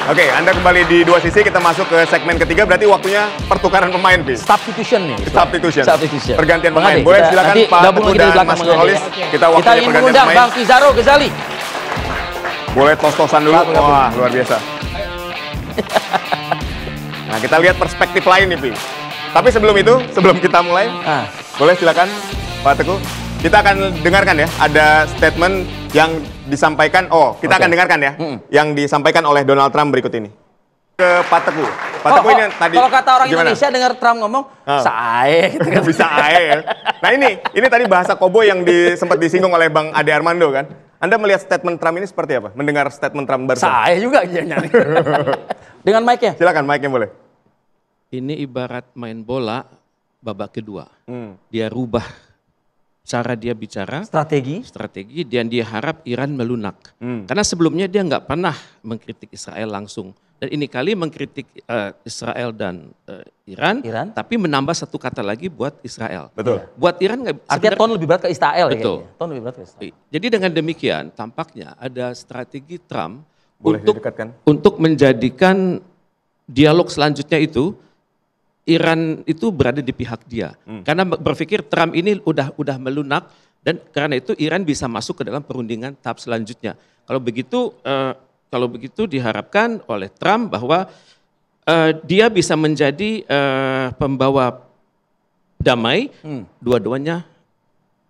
Oke, Anda kembali di dua sisi, kita masuk ke segmen ketiga, berarti waktunya pertukaran pemain, Pi. Substitution nih. Substitution. Pergantian Bang pemain. Ade, Boleh silakan Pak Teguh dan Mas Nurholis. Kita waktunya ingin pergantian mengundang pemain. Bang Pizarro Ghazali. Boleh tos-tosan dulu. Wah, luar biasa. Nah, kita lihat perspektif lain nih, Pi. Tapi sebelum itu, sebelum kita mulai, boleh silakan Pak Teguh. Kita akan dengarkan ya, ada statement yang disampaikan, kita akan dengarkan ya, yang disampaikan oleh Donald Trump berikut ini. Ke Pak Teguh. Pak Teguh ini tadi, kalau kata orang gimana? Indonesia dengar Trump ngomong, sae. Gitu kan. Bisa ae ya. Nah ini tadi bahasa koboi yang sempat disinggung oleh Bang Ade Armando kan. Anda melihat statement Trump ini seperti apa? Mendengar statement Trump barusan? Sae juga dia nyari. Dengan mic-nya. Silakan mic-nya boleh. Ini ibarat main bola babak kedua. Dia rubah cara dia bicara, strategi, dan dia harap Iran melunak. Karena sebelumnya dia nggak pernah mengkritik Israel langsung. Dan ini kali mengkritik Israel dan Iran, tapi menambah satu kata lagi buat Israel. Betul. Buat Iran nggak. Artinya ton lebih berat ke Israel. Betul. Ya, ton lebih berat ke Israel. Jadi dengan demikian tampaknya ada strategi Trump Boleh untuk menjadikan dialog selanjutnya itu Iran itu berada di pihak dia. Karena berpikir Trump ini udah melunak dan karena itu Iran bisa masuk ke dalam perundingan tahap selanjutnya. Kalau begitu diharapkan oleh Trump bahwa dia bisa menjadi pembawa damai, dua-duanya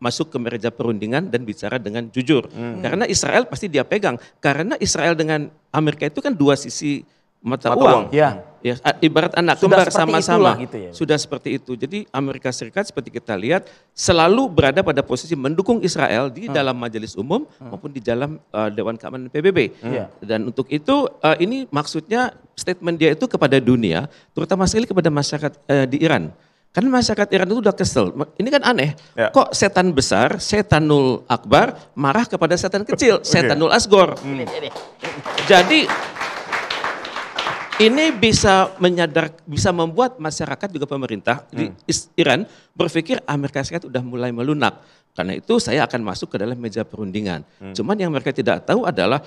masuk ke meja perundingan dan bicara dengan jujur. Karena Israel pasti dia pegang. Karena Israel dengan Amerika itu kan dua sisi mata uang. Ya. Ya, ibarat anak kembar sama-sama. Gitu ya. Sudah seperti itu. Jadi Amerika Serikat seperti kita lihat selalu berada pada posisi mendukung Israel di dalam majelis umum maupun di dalam Dewan Keamanan PBB. Dan untuk itu ini maksudnya statement dia itu kepada dunia, terutama sekali kepada masyarakat di Iran. Karena masyarakat Iran itu udah kesel. Ini kan aneh. Kok setan besar, setanul akbar marah kepada setan kecil, setanul asgor. Jadi ini bisa membuat masyarakat juga pemerintah di Iran berpikir Amerika Serikat sudah mulai melunak. Karena itu saya akan masuk ke dalam meja perundingan. Cuman yang mereka tidak tahu adalah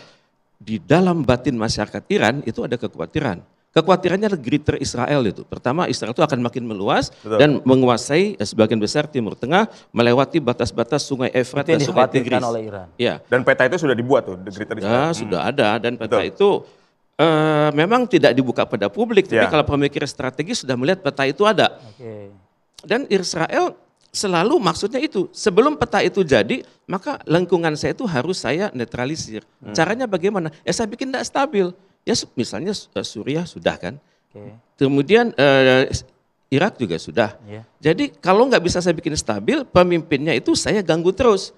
di dalam batin masyarakat Iran itu ada kekhawatiran. Kekhawatirannya adalah greater Israel itu. Pertama, Israel itu akan makin meluas dan menguasai sebagian besar Timur Tengah, melewati batas-batas Sungai Efrat dan Sungai Tigris. Oleh Iran. Ya. Dan peta itu sudah dibuat tuh, the greater Israel. Sudah ada dan peta itu memang tidak dibuka pada publik, tapi kalau pemikir strategi sudah melihat peta itu ada. Dan Israel selalu maksudnya itu, sebelum peta itu jadi, maka lingkungan saya itu harus saya netralisir. Caranya bagaimana? Ya saya bikin tidak stabil. Ya misalnya Suriah sudah kan, kemudian Irak juga sudah. Jadi kalau nggak bisa saya bikin stabil, pemimpinnya itu saya ganggu terus.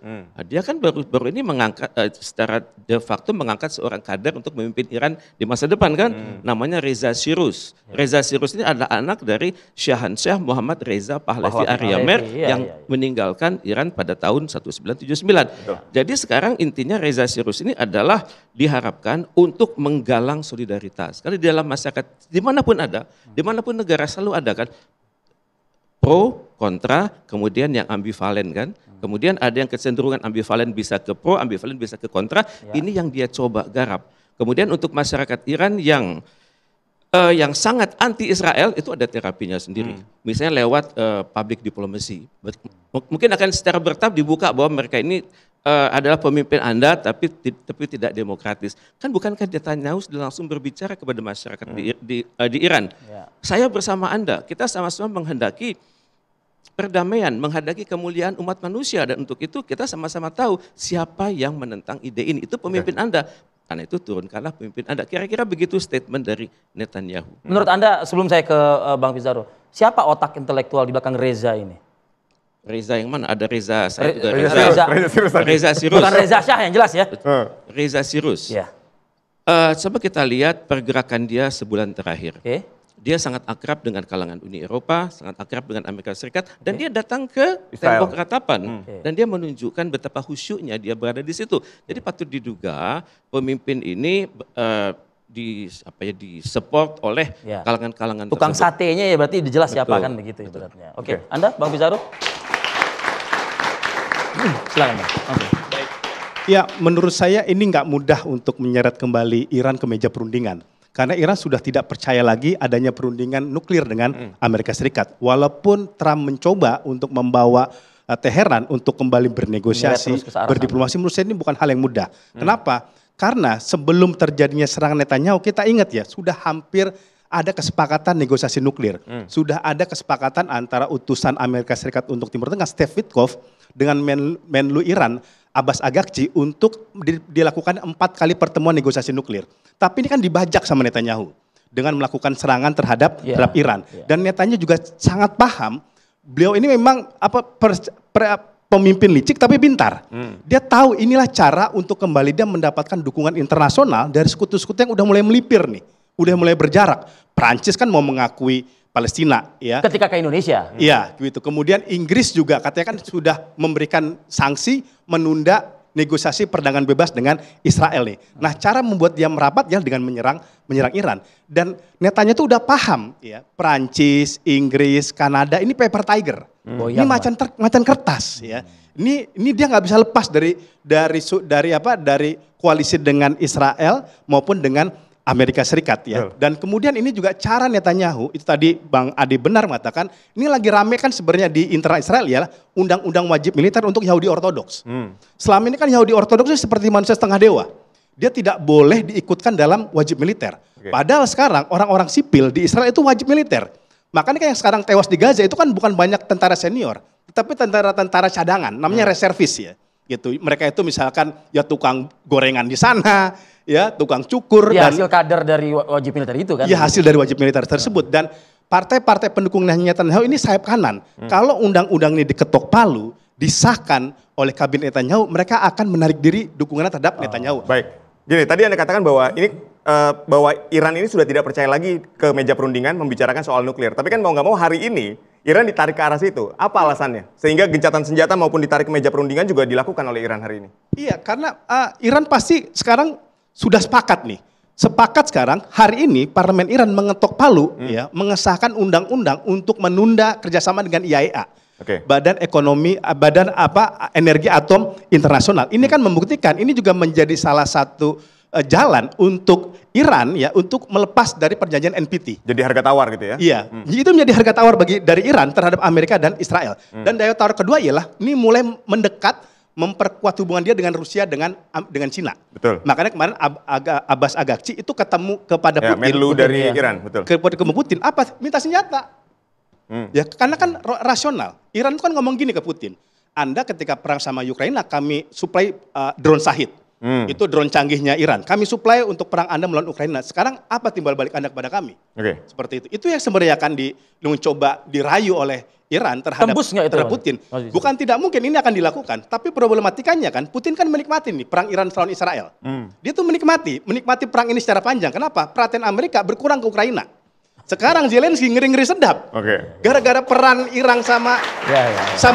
Dia kan baru ini mengangkat secara de facto mengangkat seorang kader untuk memimpin Iran di masa depan kan, namanya Reza Shiruz. Reza Shiruz ini adalah anak dari Syahansyah Muhammad Reza Pahlavi Aryamer yang meninggalkan Iran pada tahun 1979. Jadi sekarang intinya Reza Shiruz ini adalah diharapkan untuk menggalang solidaritas. Karena di dalam masyarakat dimanapun ada, dimanapun negara selalu ada kan, pro, kontra, kemudian yang ambivalen kan. Kemudian ada yang kecenderungan ambivalen bisa ke pro, ambivalen bisa ke kontra. Ini yang dia coba garap. Kemudian untuk masyarakat Iran yang sangat anti Israel itu ada terapinya sendiri. Misalnya lewat public diplomacy. Mungkin akan secara bertahap dibuka bahwa mereka ini adalah pemimpin Anda tapi tidak demokratis. Kan bukankah Netanyahu sudah langsung berbicara kepada masyarakat di Iran. Saya bersama Anda, kita sama-sama menghendaki perdamaian, menghendaki kemuliaan umat manusia. Dan untuk itu kita sama-sama tahu siapa yang menentang ide ini. Itu pemimpin Anda. Karena itu turunkanlah pemimpin Anda. Kira-kira begitu statement dari Netanyahu. Menurut Anda, sebelum saya ke Bang Pizarro, siapa otak intelektual di belakang Reza ini? Reza yang mana? Ada Reza, saya juga Reza Shiruz. Bukan Reza Shah yang jelas ya? Reza Shiruz. Coba kita lihat pergerakan dia sebulan terakhir. Dia sangat akrab dengan kalangan Uni Eropa, sangat akrab dengan Amerika Serikat, dan dia datang ke tembok ratapan. Dan dia menunjukkan betapa khusyuknya dia berada di situ. Jadi patut diduga pemimpin ini disupport oleh kalangan-kalangan tukang tersebut. satenya ya berarti jelas siapa kan begitu ibaratnya. Anda Bang Pizarro? Silakan Bang. Ya, menurut saya ini nggak mudah untuk menyeret kembali Iran ke meja perundingan. Karena Iran sudah tidak percaya lagi adanya perundingan nuklir dengan Amerika Serikat. Walaupun Trump mencoba untuk membawa Teheran untuk kembali bernegosiasi, berdiplomasi, menurut saya ini bukan hal yang mudah. Kenapa? Karena sebelum terjadinya serangan Netanyahu, kita ingat ya, sudah hampir ada kesepakatan negosiasi nuklir. Sudah ada kesepakatan antara utusan Amerika Serikat untuk Timur Tengah, Steve Witkoff, dengan Menlu Iran, Abbas Agakci, untuk dilakukan 4 kali pertemuan negosiasi nuklir. Tapi ini kan dibajak sama Netanyahu dengan melakukan serangan terhadap Iran. Dan Netanyahu juga sangat paham, beliau ini memang pemimpin licik tapi pintar. Dia tahu inilah cara untuk kembali dia mendapatkan dukungan internasional dari sekutu-sekutu yang udah mulai melipir nih, udah mulai berjarak. Prancis kan mau mengakui Palestina, ya. Ketika ke Indonesia. Iya, gitu. Kemudian Inggris juga katanya kan sudah memberikan sanksi menunda negosiasi perdagangan bebas dengan Israel nih. Nah, cara membuat dia merapat ya dengan menyerang Iran. Dan Netanyahu tuh udah paham, ya. Prancis, Inggris, Kanada ini paper tiger. Ini macan kertas, ya. Ini dia nggak bisa lepas dari koalisi dengan Israel maupun dengan Amerika Serikat, ya. Dan kemudian ini juga cara Netanyahu, itu tadi Bang Ade benar mengatakan, ini lagi rame kan sebenarnya di internal Israel ya, undang-undang wajib militer untuk Yahudi Ortodoks. Selama ini kan Yahudi Ortodoks seperti manusia setengah dewa. Dia tidak boleh diikutkan dalam wajib militer. Padahal sekarang orang-orang sipil di Israel itu wajib militer. Makanya yang sekarang tewas di Gaza itu kan bukan banyak tentara senior, tetapi tentara-tentara cadangan, namanya reservis, ya. Gitu. Mereka itu misalkan ya tukang gorengan di sana, ya tukang cukur, ya, dan hasil kader dari wajib militer itu kan. Ya, hasil dari wajib militer tersebut. Dan partai-partai pendukung Netanyahu ini sayap kanan. Kalau undang-undang ini diketok palu, disahkan oleh kabinet Netanyahu, mereka akan menarik diri dukungannya terhadap Netanyahu. Baik. Jadi tadi Anda katakan bahwa bahwa Iran ini sudah tidak percaya lagi ke meja perundingan membicarakan soal nuklir. Tapi kan mau nggak mau hari ini Iran ditarik ke arah situ. Apa alasannya? Sehingga gencatan senjata maupun ditarik ke meja perundingan juga dilakukan oleh Iran hari ini. Iya, karena Iran pasti sekarang sudah sepakat nih. Sepakat sekarang hari ini parlemen Iran mengetok palu, ya, mengesahkan undang-undang untuk menunda kerjasama dengan IAEA. Badan Energi Atom Internasional. Ini kan membuktikan, ini juga menjadi salah satu jalan untuk Iran, ya, untuk melepas dari perjanjian NPT. Jadi harga tawar gitu ya? Iya, itu menjadi harga tawar dari Iran terhadap Amerika dan Israel. Dan daya tawar kedua ialah ini mulai mendekat, memperkuat hubungan dia dengan Rusia dengan Cina. Betul. Makanya kemarin Abbas Agakci itu ketemu kepada Putin. Menlu dari Iran, betul. Kepada Putin, apa? Minta senjata. Ya, karena kan rasional. Iran itu kan ngomong gini ke Putin. Anda ketika perang sama Ukraina, kami suplai drone Shahid. Itu drone canggihnya Iran. Kami suplai untuk perang Anda melawan Ukraina. Sekarang apa timbal balik Anda kepada kami? Seperti itu. Itu yang sebenarnya akan mencoba dirayu oleh Iran terhadap Putin. Bukan tidak mungkin ini akan dilakukan. Tapi problematikanya kan, Putin kan menikmati nih perang Iran melawan Israel. Dia tuh menikmati perang ini secara panjang. Kenapa? Perhatian Amerika berkurang ke Ukraina. Sekarang Zelensky ngeri-ngeri sedap. Gara-gara perang Iran sama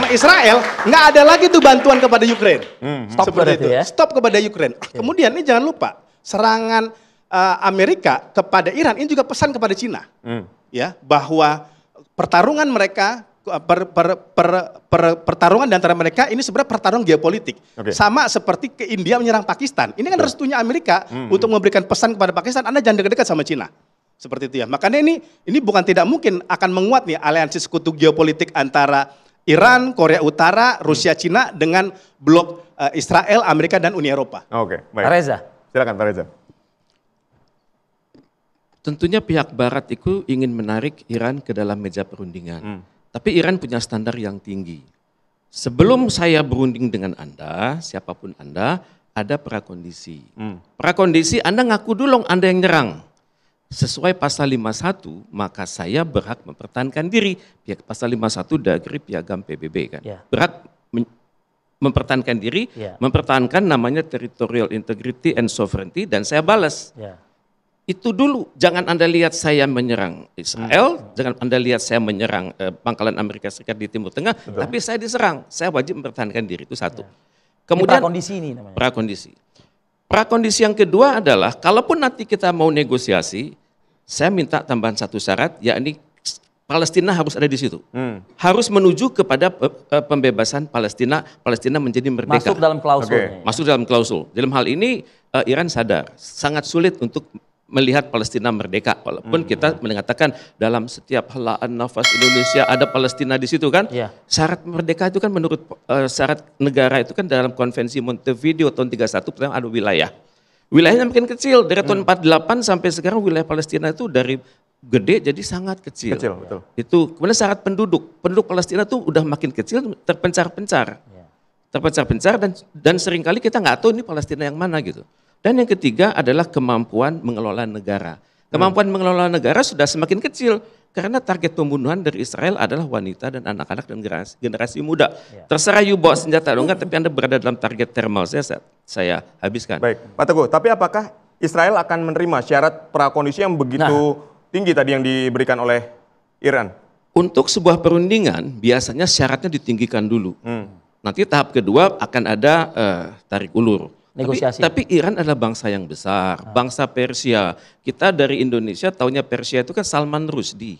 Israel, nggak ada lagi tuh bantuan kepada Ukraine. Stop seperti itu. Ya? Stop kepada Ukraine. Kemudian ini jangan lupa, serangan Amerika kepada Iran ini juga pesan kepada Cina. Ya, bahwa pertarungan mereka, pertarungan di antara mereka ini sebenarnya pertarungan geopolitik. Sama seperti ke India menyerang Pakistan. Ini kan restunya Amerika untuk memberikan pesan kepada Pakistan, Anda jangan dekat-dekat sama Cina. Seperti itu ya. Makanya ini bukan tidak mungkin akan menguat nih aliansi sekutu geopolitik antara Iran, Korea Utara, Rusia, Cina dengan blok Israel, Amerika dan Uni Eropa. Baik. Pak Reza. Silakan Pak Reza. Tentunya pihak Barat itu ingin menarik Iran ke dalam meja perundingan. Tapi Iran punya standar yang tinggi. Sebelum saya berunding dengan Anda, siapapun Anda, ada prakondisi. Prakondisi Anda ngaku dulu Anda yang nyerang. Sesuai pasal 51, maka saya berhak mempertahankan diri. Pihak pasal 51 dari piagam PBB kan. Berhak mempertahankan diri, mempertahankan namanya territorial integrity and sovereignty, dan saya balas. Itu dulu, jangan Anda lihat saya menyerang Israel, jangan Anda lihat saya menyerang pangkalan Amerika Serikat di Timur Tengah, tapi saya diserang, saya wajib mempertahankan diri, itu satu. Kemudian prakondisi ini namanya. Prakondisi. Prakondisi yang kedua adalah, kalaupun nanti kita mau negosiasi, saya minta tambahan satu syarat, yakni Palestina harus ada di situ. Harus menuju kepada pembebasan Palestina, Palestina menjadi merdeka. Masuk dalam klausul. Masuk dalam klausul. Dalam hal ini Iran sadar, sangat sulit untuk melihat Palestina merdeka, walaupun kita mengatakan dalam setiap helaan nafas Indonesia ada Palestina di situ kan. Syarat merdeka itu kan menurut syarat negara itu kan dalam konvensi Montevideo tahun 31 pertama ada wilayah. Wilayahnya makin kecil dari tahun 48 sampai sekarang wilayah Palestina itu dari gede jadi sangat kecil. Betul. Itu kemudian syarat penduduk Palestina tuh udah makin kecil, terpencar-pencar. Terpencar-pencar dan seringkali kita nggak tahu ini Palestina yang mana gitu. Dan yang ketiga adalah kemampuan mengelola negara. Kemampuan mengelola negara sudah semakin kecil karena target pembunuhan dari Israel adalah wanita dan anak-anak dan generasi muda. Terserah you bawa senjata atau enggak, tapi Anda berada dalam target thermal saya habiskan. Baik, Pak Teguh, tapi apakah Israel akan menerima syarat prakondisi yang begitu tinggi tadi yang diberikan oleh Iran? Untuk sebuah perundingan biasanya syaratnya ditinggikan dulu. Nanti tahap kedua akan ada tarik ulur. Negosiasi. Tapi Iran adalah bangsa yang besar, bangsa Persia. Kita dari Indonesia taunya Persia itu kan Salman Rushdie.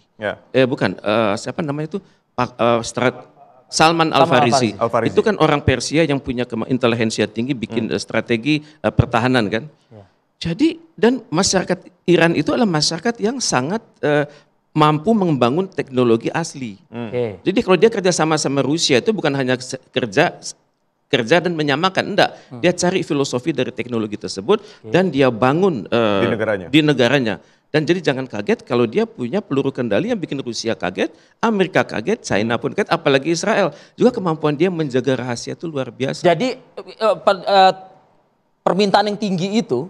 Bukan, siapa namanya itu? Salman Al-Farisi. Itu kan orang Persia yang punya intelijensia tinggi, bikin strategi pertahanan kan. Jadi dan masyarakat Iran itu adalah masyarakat yang sangat mampu membangun teknologi asli. Jadi kalau dia kerja sama Rusia itu bukan hanya kerja dan menyamakan, enggak. Dia cari filosofi dari teknologi tersebut dan dia bangun di negaranya. Dan jadi jangan kaget kalau dia punya peluru kendali yang bikin Rusia kaget, Amerika kaget, China pun kaget, apalagi Israel. Juga kemampuan dia menjaga rahasia itu luar biasa. Jadi permintaan yang tinggi itu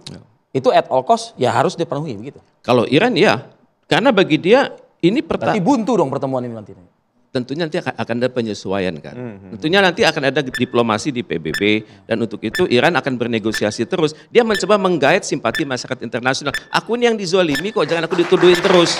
at all cost ya harus dipenuhi begitu. Kalau Iran ya, karena bagi dia ini Berarti buntu dong pertemuan ini nanti. Tentunya nanti akan ada penyesuaian kan. Tentunya nanti akan ada diplomasi di PBB dan untuk itu Iran akan bernegosiasi terus. Dia mencoba menggait simpati masyarakat internasional. Aku ini yang dizolimi kok, jangan aku dituduhin terus.